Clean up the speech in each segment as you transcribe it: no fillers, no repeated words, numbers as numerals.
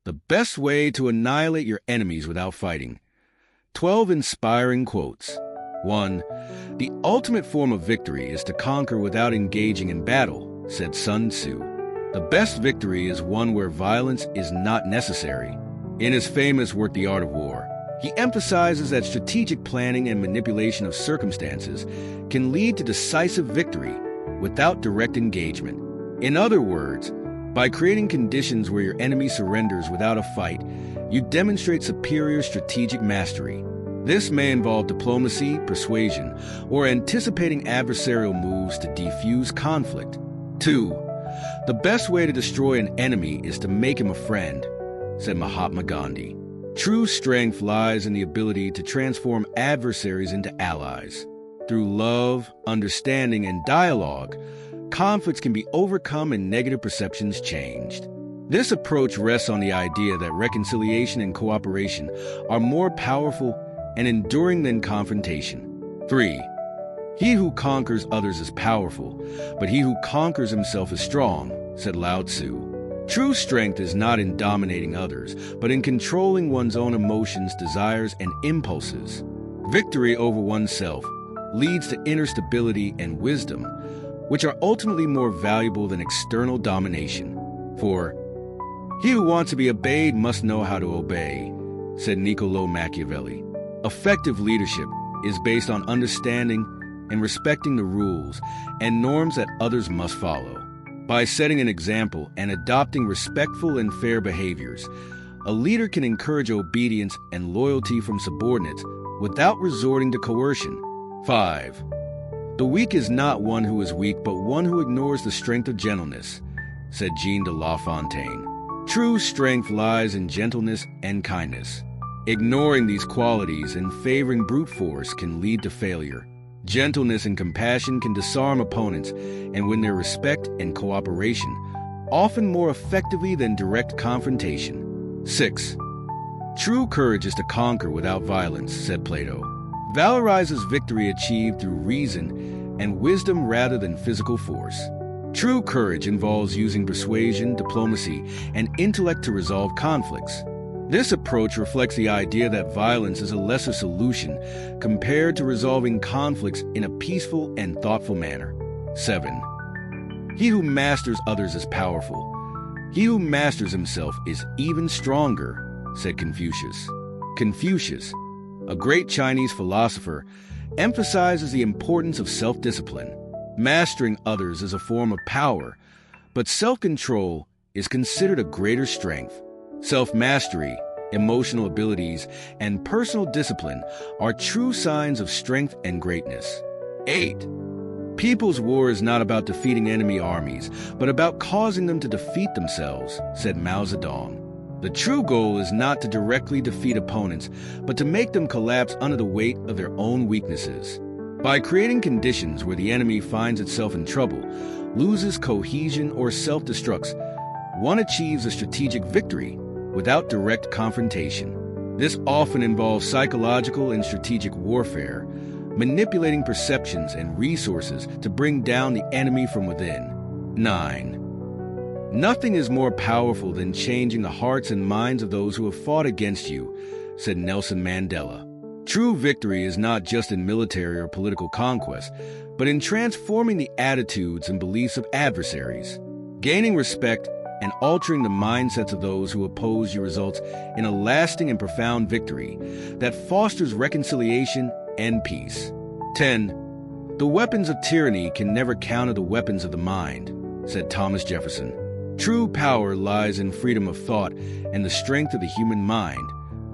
the best way to annihilate your enemies without fighting. 12 inspiring quotes. 1. The ultimate form of victory is to conquer without engaging in battle, said Sun Tzu. The best victory is one where violence is not necessary. In his famous work, The Art of War, he emphasizes that strategic planning and manipulation of circumstances can lead to decisive victory without direct engagement. In other words, by creating conditions where your enemy surrenders without a fight, you demonstrate superior strategic mastery. This may involve diplomacy, persuasion, or anticipating adversarial moves to defuse conflict. 2. The best way to destroy an enemy is to make him a friend, said Mahatma Gandhi. True strength lies in the ability to transform adversaries into allies. Through love, understanding, and dialogue, conflicts can be overcome and negative perceptions changed. This approach rests on the idea that reconciliation and cooperation are more powerful and enduring than confrontation. 3. He who conquers others is powerful, but he who conquers himself is strong, said Lao Tzu. True strength is not in dominating others, but in controlling one's own emotions, desires, and impulses. Victory over oneself leads to inner stability and wisdom, which are ultimately more valuable than external domination. 4. He who wants to be obeyed must know how to obey, said Niccolò Machiavelli. Effective leadership is based on understanding and respecting the rules and norms that others must follow. By setting an example and adopting respectful and fair behaviors, a leader can encourage obedience and loyalty from subordinates without resorting to coercion. 5. The weak is not one who is weak, but one who ignores the strength of gentleness, said Jean de La Fontaine. True strength lies in gentleness and kindness. Ignoring these qualities and favoring brute force can lead to failure. Gentleness and compassion can disarm opponents and win their respect and cooperation, often more effectively than direct confrontation. 6. True courage is to conquer without violence, said Plato. Valorizes victory achieved through reason and wisdom rather than physical force. True courage involves using persuasion, diplomacy, and intellect to resolve conflicts. This approach reflects the idea that violence is a lesser solution compared to resolving conflicts in a peaceful and thoughtful manner. 7. He who masters others is powerful. He who masters himself is even stronger, said Confucius. Confucius, a great Chinese philosopher, emphasizes the importance of self-discipline. Mastering others is a form of power, but self-control is considered a greater strength. Self-mastery, emotional abilities, and personal discipline are true signs of strength and greatness. 8. People's war is not about defeating enemy armies, but about causing them to defeat themselves, said Mao Zedong. The true goal is not to directly defeat opponents, but to make them collapse under the weight of their own weaknesses. By creating conditions where the enemy finds itself in trouble, loses cohesion, or self-destructs, one achieves a strategic victory without direct confrontation. This often involves psychological and strategic warfare, manipulating perceptions and resources to bring down the enemy from within. 9. Nothing is more powerful than changing the hearts and minds of those who have fought against you, said Nelson Mandela. True victory is not just in military or political conquest, but in transforming the attitudes and beliefs of adversaries. Gaining respect and altering the mindsets of those who oppose you results in a lasting and profound victory that fosters reconciliation and peace. 10. The weapons of tyranny can never counter the weapons of the mind, said Thomas Jefferson. True power lies in freedom of thought and the strength of the human mind,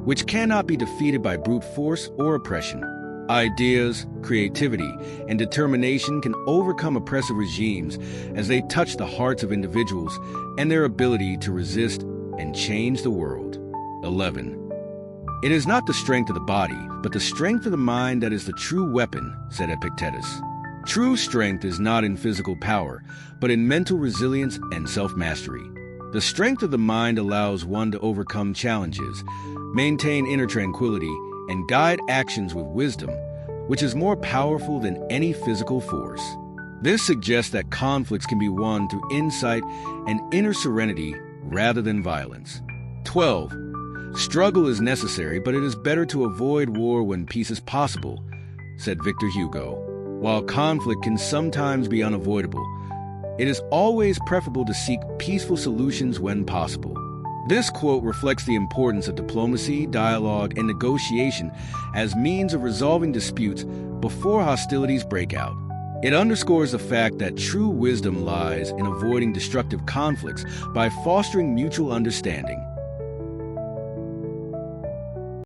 which cannot be defeated by brute force or oppression. Ideas, creativity, and determination can overcome oppressive regimes as they touch the hearts of individuals and their ability to resist and change the world. 11. It is not the strength of the body, but the strength of the mind that is the true weapon, said Epictetus. True strength is not in physical power, but in mental resilience and self-mastery. The strength of the mind allows one to overcome challenges, maintain inner tranquility, and guide actions with wisdom, which is more powerful than any physical force. This suggests that conflicts can be won through insight and inner serenity rather than violence. 12. Struggle is necessary, but it is better to avoid war when peace is possible, said Victor Hugo. While conflict can sometimes be unavoidable, it is always preferable to seek peaceful solutions when possible. This quote reflects the importance of diplomacy, dialogue, and negotiation as means of resolving disputes before hostilities break out. It underscores the fact that true wisdom lies in avoiding destructive conflicts by fostering mutual understanding.